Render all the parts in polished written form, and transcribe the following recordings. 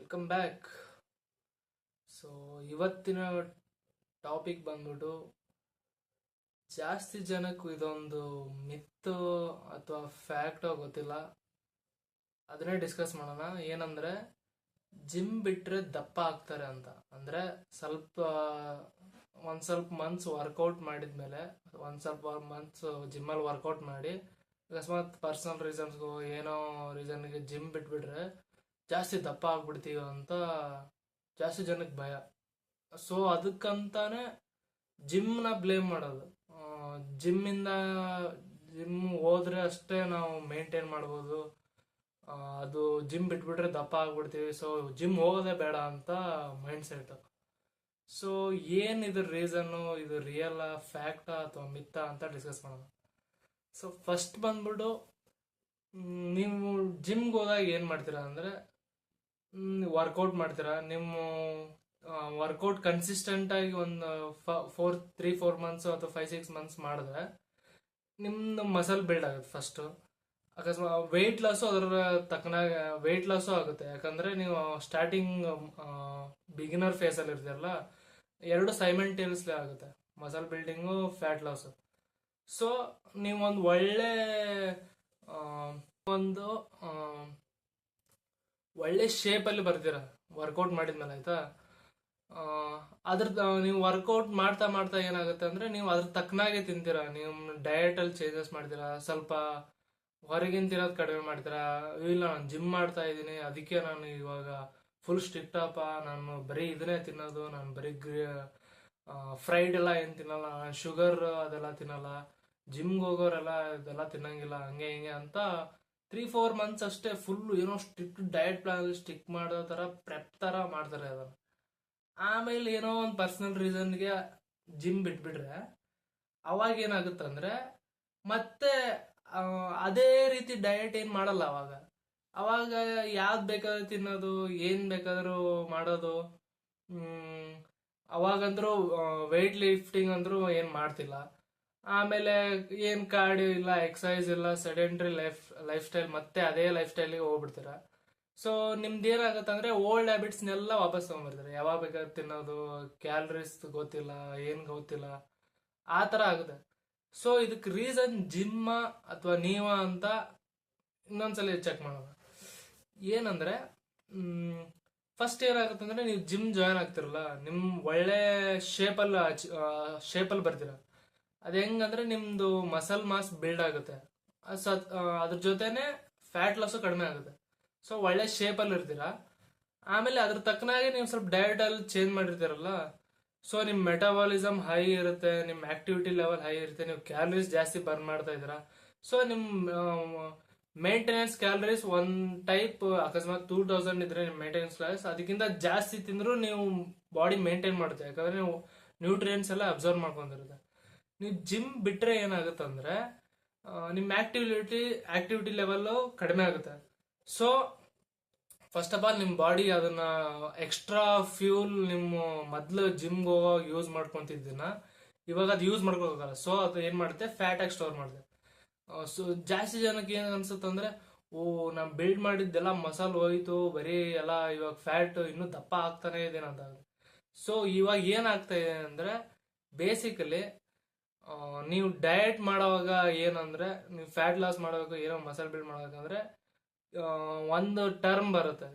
Welcome back. So ಇವತ್ತಿನ topic ಬಂದ್ಬಿಟ್ಟು ಜಾಸ್ತಿ ಜನಕ್ಕೂ ಇದೊಂದು ಮಿತ್ತು ಅಥವಾ ಫ್ಯಾಕ್ಟೋ ಗೊತ್ತಿಲ್ಲ, ಅದನ್ನೇ ಡಿಸ್ಕಸ್ ಮಾಡೋಣ. ಏನಂದ್ರೆ ಜಿಮ್ ಬಿಟ್ರೆ ದಪ್ಪ ಆಗ್ತಾರೆ ಅಂತ. ಅಂದ್ರೆ ಸ್ವಲ್ಪ ಮಂತ್ಸ್ ವರ್ಕೌಟ್ ಮಾಡಿದ್ಮೇಲೆ, ಸ್ವಲ್ಪ ಮಂತ್ಸ್ ಜಿಮ್ಮಲ್ಲಿ ವರ್ಕೌಟ್ ಮಾಡಿ ಅಕಸ್ಮಾತ್ ಪರ್ಸನಲ್ ರೀಸನ್ಸ್ಗೂ ಏನೋ ರೀಸನ್ಗೆ ಜಿಮ್ ಬಿಟ್ಬಿಟ್ರೆ ಜಾಸ್ತಿ ದಪ್ಪ ಆಗ್ಬಿಡ್ತೀವಿ ಅಂತ ಜಾಸ್ತಿ ಜನಕ್ಕೆ ಭಯ. ಸೊ ಅದಕ್ಕಂತಾನೆ ಜಿಮ್ನ ಬ್ಲೇಮ್ ಮಾಡೋದು. ಜಿಮ್ಮಿಂದ ಜಿಮ್ ಹೋದ್ರೆ ಅಷ್ಟೇ ನಾವು ಮೇಂಟೈನ್ ಮಾಡ್ಬೋದು, ಅದು ಜಿಮ್ ಬಿಟ್ಬಿಟ್ರೆ ದಪ್ಪ ಆಗ್ಬಿಡ್ತೀವಿ, ಸೊ ಜಿಮ್ ಹೋಗೋದೇ ಬೇಡ ಅಂತ ಮೈಂಡ್ ಸೆಟ್. ಸೊ ಏನ್ ಇದ್ರ ರೀಸನ್ನು, ಇದು ರಿಯಲ್ ಫ್ಯಾಕ್ಟಾ ಅಥವಾ ಮಿತ್ತಾ ಅಂತ ಡಿಸ್ಕಸ್ ಮಾಡೋಣ. ಸೊ ಫಸ್ಟ್ ಬಂದ್ಬಿಟ್ಟು ನೀವು ಜಿಮ್ಗೆ ಹೋದಾಗ ಏನ್ ಮಾಡ್ತೀರಾ ಅಂದ್ರೆ ವರ್ಕೌಟ್ ಮಾಡ್ತೀರಾ. ನಿಮ್ಮ ವರ್ಕೌಟ್ ಕನ್ಸಿಸ್ಟೆಂಟ್ ಆಗಿ ಒಂದು 3-4 ಮಂತ್ಸ್ ಅಥವಾ 5-6 ಮಂತ್ಸ್ ಮಾಡಿದ್ರೆ ನಿಮ್ದು ಮಸಲ್ ಬಿಲ್ಡ್ ಆಗುತ್ತೆ ಫಸ್ಟ್. ಅಕಸ್ಮಾತ್ ವೆಯ್ಟ್ ಲಾಸು ಅದರ ತಕ್ಕನಾಗ ವೆಯ್ಟ್ ಲಾಸು ಆಗುತ್ತೆ. ಯಾಕಂದ್ರೆ ನೀವು ಸ್ಟಾರ್ಟಿಂಗ್ ಬಿಗಿನರ್ ಫೇಸ್ ಅಲ್ಲಿ ಇರ್ತೀರಲ್ಲ, ಎರಡು ಸೈಮಲ್ಟೇನಿಯಸ್ಲಿ ಆಗುತ್ತೆ, muscle building fat loss. So ನೀವು ಒಂದು ಒಂದು ಒಳ್ಳೆ ಶೇಪ್ ಅಲ್ಲಿ ಬರ್ತೀರಾ ವರ್ಕೌಟ್ ಮಾಡಿದ್ಮೇಲೆ, ಆಯ್ತಾ. ನೀವು ವರ್ಕೌಟ್ ಮಾಡ್ತಾ ಮಾಡ್ತಾ ಏನಾಗುತ್ತೆ ಅಂದ್ರೆ ನೀವು ಅದ್ರ ತಕ್ಕನಾಗೆ ತಿಂತೀರಾ. ನೀವು ಡಯಟ್ ಅಲ್ಲಿ ಚೇಂಜಸ್ ಮಾಡ್ತೀರಾ, ಸ್ವಲ್ಪ ಹೊರಗಿನ ತಿನ್ನೋದು ಕಡಿಮೆ ಮಾಡ್ತೀರಾ. ಇಲ್ಲ, ನಾನು ಜಿಮ್ ಮಾಡ್ತಾ ಇದ್ದೀನಿ, ಅದಕ್ಕೆ ನಾನು ಇವಾಗ ಫುಲ್ ಸ್ಟ್ರಿಕ್ಟ್ ಅಪ್ಪ, ನಾನು ಬರೀ ಇದನ್ನೇ ತಿನ್ನೋದು, ನಾನು ಬರೀ ಫ್ರೈಡ್ ಎಲ್ಲ ಏನ್ ತಿನ್ನಲ್ಲ, ಶುಗರ್ ಅದೆಲ್ಲ ತಿನ್ನಲ್ಲ, ಜಿಮ್ಗೆ ಹೋಗೋರೆಲ್ಲ ಇದೆಲ್ಲ ತಿನ್ನಂಗಿಲ್ಲ, ಹಂಗೆ ಹಿಂಗೆ ಅಂತ 3-4 ಮಂತ್ಸ್ ಅಷ್ಟೇ ಫುಲ್ ಏನೋ ಸ್ಟ್ರಿಕ್ಟ್ ಡಯಟ್ ಪ್ಲಾನ್ ಸ್ಟಿಕ್ ಮಾಡೋ ತರ ಪ್ರೆಪ್ ತರ ಮಾಡ್ತಾರೆ ಅದನ್ನ. ಆಮೇಲೆ ಏನೋ ಒಂದು ಪರ್ಸನಲ್ ರೀಸನ್ಗೆ ಜಿಮ್ ಬಿಟ್ಬಿಟ್ರೆ ಅವಾಗ ಏನಾಗುತ್ತಂದ್ರೆ ಮತ್ತೆ ಅದೇ ರೀತಿ ಡಯಟ್ ಏನ್ ಮಾಡಲ್ಲ. ಅವಾಗ ಯಾವ್ದು ಬೇಕಾದ್ರೂ ತಿನ್ನೋದು, ಏನ್ ಬೇಕಾದ್ರೂ ಮಾಡೋದು. ಅವಾಗಂದ್ರು ವೆಯ್ಟ್ ಲಿಫ್ಟಿಂಗ್ ಅಂದ್ರು ಏನ್ ಮಾಡ್ತಿಲ್ಲ. ಆಮೇಲೆ ಏನ್ ಕಾರ್ಡಿಯೋ ಇಲ್ಲ, ಎಕ್ಸಸೈಸ್ ಇಲ್ಲ, ಸೆಡೆಂಟ್ರಿ ಲೈಫ್ ಸ್ಟೈಲ್, ಮತ್ತೆ ಅದೇ ಲೈಫ್ ಸ್ಟೈಲ್ಗೆ ಹೋಗ್ಬಿಡ್ತೀರ. ಸೊ ನಿಮ್ದು ಏನಾಗುತ್ತೆ ಅಂದ್ರೆ ಓಲ್ಡ್ ಹ್ಯಾಬಿಟ್ಸ್ನೆಲ್ಲ ವಾಪಸ್ ತಗೊಂಡ್ಬರ್ತಾರೆ. ಯಾವಾಗ ಬೇಕಾದ್ರೆ ತಿನ್ನೋದು, ಕ್ಯಾಲರೀಸ್ ಗೊತ್ತಿಲ್ಲ, ಏನ್ ಗೊತ್ತಿಲ್ಲ, ಆ ತರ ಆಗುತ್ತೆ. ಸೊ ಇದಕ್ಕೆ ರೀಸನ್ ಜಿಮ್ಮ ಅಥವಾ ನೀವ ಅಂತ ಇನ್ನೊಂದ್ಸಲ ಚೆಕ್ ಮಾಡೋಣ. ಏನಂದ್ರೆ ಫಸ್ಟ್ ಏನಾಗುತ್ತೆ ಅಂದ್ರೆ ನೀವು ಜಿಮ್ ಜಾಯ್ನ್ ಆಗ್ತಿರಲ್ಲ, ನಿಮ್ ಒಳ್ಳೆ ಶೇಪಲ್ಲಿ ಬರ್ತೀರ. ಅದ್ ಹೆಂಗಂದ್ರೆ ನಿಮ್ದು ಮಸಲ್ ಮಾಸ್ ಬಿಲ್ಡ್ ಆಗುತ್ತೆ, ಅದ್ರ ಜೊತೆನೆ ಫ್ಯಾಟ್ ಲಾಸು ಕಡಿಮೆ ಆಗುತ್ತೆ. ಸೊ ಒಳ್ಳೆ ಶೇಪಲ್ಲಿ ಇರ್ತೀರಾ. ಆಮೇಲೆ ಅದ್ರ ತಕ್ಕನಾಗಿ ನೀವು ಸ್ವಲ್ಪ ಡಯಟ್ ಅಲ್ಲಿ ಚೇಂಜ್ ಮಾಡಿರ್ತೀರಲ್ಲ, ಸೊ ನಿಮ್ ಮೆಟಾಬಾಲಿಸಮ್ ಹೈ ಇರುತ್ತೆ, ನಿಮ್ ಆಕ್ಟಿವಿಟಿ ಲೆವೆಲ್ ಹೈ ಇರುತ್ತೆ, ನೀವು ಕ್ಯಾಲರೀಸ್ ಜಾಸ್ತಿ ಬರ್ನ್ ಮಾಡ್ತಾ ಇದ್ದೀರಾ. ಸೊ ನಿಮ್ ಮೇಂಟೆನೆನ್ಸ್ ಕ್ಯಾಲರೀಸ್ ಒಂದ್ ಟೈಪ್ ಅಕಸ್ಮಾತ್ 2000 ಇದ್ರೆ ನಿಮ್ ಮೇಂಟೆನೆನ್ಸ್ ಕ್ಯಾಲರೀಸ್ ಅದಕ್ಕಿಂತ ಜಾಸ್ತಿ ತಿಂದ್ರು ನೀವು ಬಾಡಿ ಮೇಂಟೈನ್ ಮಾಡುತ್ತೆ. ಯಾಕಂದ್ರೆ ನೀವು ನ್ಯೂಟ್ರಿಯೆಂಟ್ಸ್ ಎಲ್ಲ ಅಬ್ಸರ್ವ್ ಮಾಡ್ಕೊಂಡಿರುತ್ತೆ. ನೀವು ಜಿಮ್ ಬಿಟ್ರೆ ಏನಾಗುತ್ತಂದ್ರೆ ನಿಮ್ ಆಕ್ಟಿವಿಟಿ ಲೆವೆಲ್ ಕಡಿಮೆ ಆಗುತ್ತೆ. ಸೊ ಫಸ್ಟ್ ಆಫ್ ಆಲ್ ನಿಮ್ ಬಾಡಿ ಅದನ್ನ ಎಕ್ಸ್ಟ್ರಾ ಫ್ಯೂಲ್ ನಿಮ್ಮ ಮೊದ್ಲು ಜಿಮ್ಗೆ ಹೋಗುವಾಗ ಯೂಸ್ ಮಾಡ್ಕೊಂತಿದ್ದೀನ, ಇವಾಗ ಅದು ಯೂಸ್ ಮಾಡ್ಕೋಬೇಕಲ್ಲ. ಸೊ ಅದು ಏನ್ ಮಾಡುತ್ತೆ, ಫ್ಯಾಟ್ ಆಗಿ ಸ್ಟೋರ್ ಮಾಡುತ್ತೆ. ಸೊ ಜಾಸ್ತಿ ಜನಕ್ಕೆ ಏನ್ ಅನ್ಸುತ್ತಂದ್ರೆ, ಓ ನಾ ಬಿಲ್ಡ್ ಮಾಡಿದ್ದೆಲ್ಲ ಮಸಾಲ್ ಹೋಯ್ತು, ಬರೀ ಎಲ್ಲ ಇವಾಗ ಫ್ಯಾಟ್ ಇನ್ನೂ ದಪ್ಪ ಆಗ್ತಾನೆ ಇದೇನಂತ. ಸೊ ಇವಾಗ ಏನಾಗ್ತಾ ಇದೆ ಅಂದ್ರೆ ಬೇಸಿಕಲಿ ನೀವು ಡಯಟ್ ಮಾಡೋವಾಗ ಏನಂದ್ರೆ, ನೀವು ಫ್ಯಾಟ್ ಲಾಸ್ ಮಾಡೋವಾಗ ಏನೋ ಮಸಲ್ ಬಿಲ್ಡ್ ಮಾಡೋಕಂದ್ರೆ ಒಂದು ಟರ್ಮ್ ಬರುತ್ತೆ,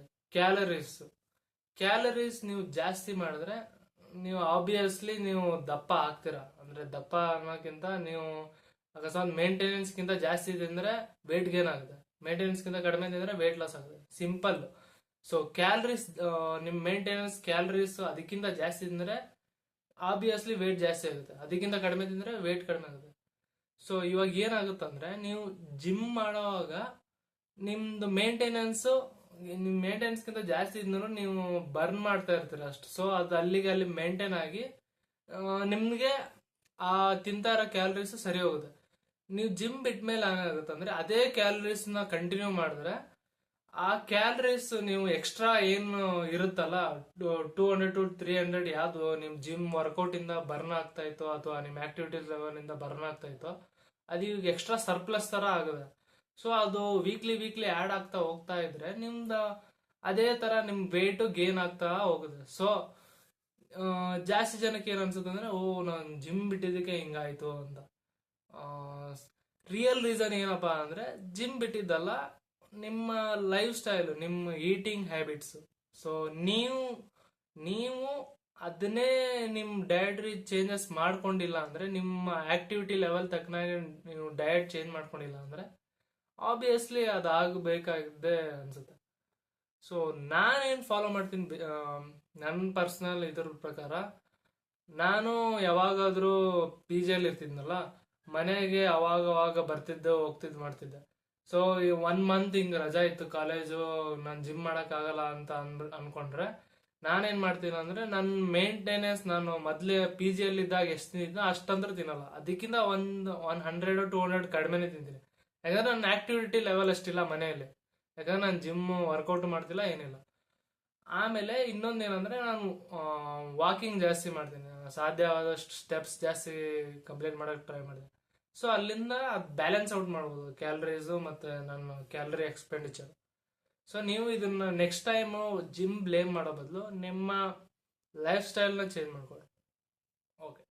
ಕ್ಯಾಲರೀಸ್ ನೀವು ಜಾಸ್ತಿ ಮಾಡಿದ್ರೆ ನೀವು ಆಬ್ವಿಯಸ್ಲಿ ನೀವು ದಪ್ಪ ಆಗ್ತೀರಾ. ಅಂದ್ರೆ ದಪ್ಪ ಅನ್ನೋಕ್ಕಿಂತ ನೀವು ಅಕಸ್ಮಾತ್ ಮೇಂಟೆನೆನ್ಸ್ ಗಿಂತ ಜಾಸ್ತಿ ತಿಂದ್ರೆ ವೇಟ್ ಗೇನ್ ಆಗುತ್ತೆ, ಮೇಂಟೆನೆನ್ಸ್ ಗಿಂತ ಕಡಿಮೆ ತಿಂದ್ರೆ ವೇಟ್ ಲಾಸ್ ಆಗುತ್ತೆ, ಸಿಂಪಲ್. ಸೊ ಕ್ಯಾಲರೀಸ್ ನಿಮ್ ಮೇಂಟೆನೆನ್ಸ್ ಕ್ಯಾಲರೀಸ್ ಅದಕ್ಕಿಂತ ಜಾಸ್ತಿ ತಿಂದ್ರೆ ಆಬ್ವಿಯಸ್ಲಿ ವೇಟ್ ಜಾಸ್ತಿ ಆಗುತ್ತೆ, ಅದಕ್ಕಿಂತ ಕಡಿಮೆ ತಿಂದ್ರೆ ವೇಟ್ ಕಡಿಮೆ ಆಗುತ್ತೆ. ಸೊ ಇವಾಗ ಏನಾಗುತ್ತಂದ್ರೆ ನೀವು ಜಿಮ್ ಮಾಡೋವಾಗ ನಿಮ್ದು ನಿಮ್ ಮೇಂಟೆನೆನ್ಸ್ ಗಿಂತ ಜಾಸ್ತಿ ಇದ್ರೂ ನೀವು ಬರ್ನ್ ಮಾಡ್ತಾ ಇರ್ತೀರ ಅಷ್ಟು. ಸೊ ಅದು ಅಲ್ಲಿ ಮೇಂಟೈನ್ ಆಗಿ ನಿಮ್ಗೆ ಆ ತಿಂತಾ ಇರೋ ಕ್ಯಾಲರೀಸ್ ಸರಿ ಹೋಗುತ್ತೆ. ನೀವು ಜಿಮ್ ಬಿಟ್ಮೇಲೆ ಏನಾಗುತ್ತೆ ಅಂದ್ರೆ ಅದೇ ಕ್ಯಾಲರೀಸ್ ನ ಕಂಟಿನ್ಯೂ ಮಾಡಿದ್ರೆ ಆ ಕ್ಯಾಲರೀಸ್ ನೀವು ಎಕ್ಸ್ಟ್ರಾ ಏನು ಇರುತ್ತಲ್ಲ 200 to 300 ಯಾವ್ದು ನಿಮ್ ಜಿಮ್ ವರ್ಕೌಟ್ ಇಂದ ಬರ್ನ್ ಆಗ್ತಾ ಇತ್ತು ಅಥವಾ ನಿಮ್ ಆಕ್ಟಿವಿಟೀಸ್ ಲೆವೆಲ್ ಇಂದ ಬರ್ನ್ ಆಗ್ತಾ ಇತ್ತು, ಅದು ಈಗ ಎಕ್ಸ್ಟ್ರಾ ಸರ್ಪ್ಲಸ್ ತರ ಆಗುತ್ತೆ. ಸೊ ಅದು ವೀಕ್ಲಿ ಆಡ್ ಆಗ್ತಾ ಹೋಗ್ತಾ ಇದ್ರೆ ನಿಮ್ದ ಅದೇ ತರ ನಿಮ್ ವೇಟ್ ಗೇನ್ ಆಗ್ತಾ ಹೋಗುತ್ತೆ. ಸೊ ಜಾಸ್ತಿ ಜನಕ್ಕೆ ಏನ್ ಅನ್ಸುತ್ತೆ ಅಂದ್ರೆ, ಓ ನಾನು ಜಿಮ್ ಬಿಟ್ಟಿದ್ದಕ್ಕೆ ಹಿಂಗಾಯ್ತು ಅಂತ. ರಿಯಲ್ ರೀಸನ್ ಏನಪ್ಪಾ ಅಂದ್ರೆ, ಜಿಮ್ ಬಿಟ್ಟಿದ್ದಲ್ಲ, ನಿಮ್ಮ ಲೈಫ್ ಸ್ಟೈಲ್, ನಿಮ್ಮ ಈಟಿಂಗ್ ಹ್ಯಾಬಿಟ್ಸ್. ಸೊ ನೀವು ನೀವು ಅದನ್ನೇ ನಿಮ್ ಡಯಟ್ರಿ ಚೇಂಜಸ್ ಮಾಡ್ಕೊಂಡಿಲ್ಲ ಅಂದ್ರೆ, ನಿಮ್ಮ ಆಕ್ಟಿವಿಟಿ ಲೆವೆಲ್ ತಕ್ಕನಾಗಿ ನೀವು ಡಯಟ್ ಚೇಂಜ್ ಮಾಡ್ಕೊಂಡಿಲ್ಲ ಅಂದ್ರೆ ಆಬ್ವಿಯಸ್ಲಿ ಅದಾಗಬೇಕಾಗಿದೆ ಅನ್ಸುತ್ತೆ. ಸೊ ನಾನೇನ್ ಫಾಲೋ ಮಾಡ್ತೀನಿ, ನನ್ನ ಪರ್ಸನಲ್ ಇದ್ರ ಪ್ರಕಾರ, ನಾನು ಯಾವಾಗಾದ್ರೂ ಪಿ ಜಿಯಲ್ಲಿ ಇರ್ತಿದ್ನಲ್ಲ, ಮನೆಗೆ ಅವಾಗ ಅವಾಗ ಬರ್ತಿದ್ದೆ, ಹೋಗ್ತಿದ್ ಮಾಡ್ತಿದ್ದೆ. ಸೊ ಈ 1 ಮಂತ್ ಹಿಂಗ್ ರಜಾ ಇತ್ತು ಕಾಲೇಜು, ನಾನು ಜಿಮ್ ಮಾಡಕ್ ಆಗಲ್ಲ ಅಂತ ಅನ್ಕೊಂಡ್ರೆ ನಾನೇನ್ ಮಾಡ್ತೀನಿ ಅಂದ್ರೆ, ನನ್ನ ಮೇಂಟೆನೆನ್ಸ್, ನಾನು ಮೊದ್ಲೇ ಪಿ ಜಿಯಲ್ಲಿ ಇದ್ದಾಗ ಎಷ್ಟು ತಿಂದಿದ್ನೋ ಅಷ್ಟಂದ್ರೆ ತಿನ್ನಲ್ಲ, ಅದಕ್ಕಿಂತ 100-200 ಕಡಿಮೆನೆ ತಿಂತೀನಿ. ಯಾಕಂದ್ರೆ ನನ್ನ ಆಕ್ಟಿವಿಟಿ ಲೆವೆಲ್ ಅಷ್ಟಿಲ್ಲ ಮನೆಯಲ್ಲಿ, ಯಾಕಂದ್ರೆ ನಾನು ಜಿಮ್ ವರ್ಕೌಟ್ ಮಾಡ್ತಿಲ್ಲ, ಏನಿಲ್ಲ. ಆಮೇಲೆ ಇನ್ನೊಂದೇನಂದ್ರೆ, ನಾನು ವಾಕಿಂಗ್ ಜಾಸ್ತಿ ಮಾಡ್ತೀನಿ, ಸಾಧ್ಯವಾದಷ್ಟು ಸ್ಟೆಪ್ಸ್ ಜಾಸ್ತಿ ಕಂಪ್ಲೀಟ್ ಮಾಡಕ್ ಟ್ರೈ ಮಾಡ್ತೀನಿ. ಸೊ ಅಲ್ಲಿಂದ ಬ್ಯಾಲೆನ್ಸ್ ಔಟ್ ಮಾಡ್ಬೋದು ಕ್ಯಾಲರೀಸು ಮತ್ತೆ ನನ್ನ ಕ್ಯಾಲರಿ ಎಕ್ಸ್ಪೆಂಡಿಚರ್. ಸೊ ನೀವು ಇದನ್ನ ನೆಕ್ಸ್ಟ್ ಟೈಮ್ ಜಿಮ್ ಬ್ಲೇಮ್ ಮಾಡೋ ಬದಲು ನಿಮ್ಮ ಲೈಫ್ ಸ್ಟೈಲ್ನ ಚೇಂಜ್ ಮಾಡ್ಕೊಳ್ಳಿ. ಓಕೆ.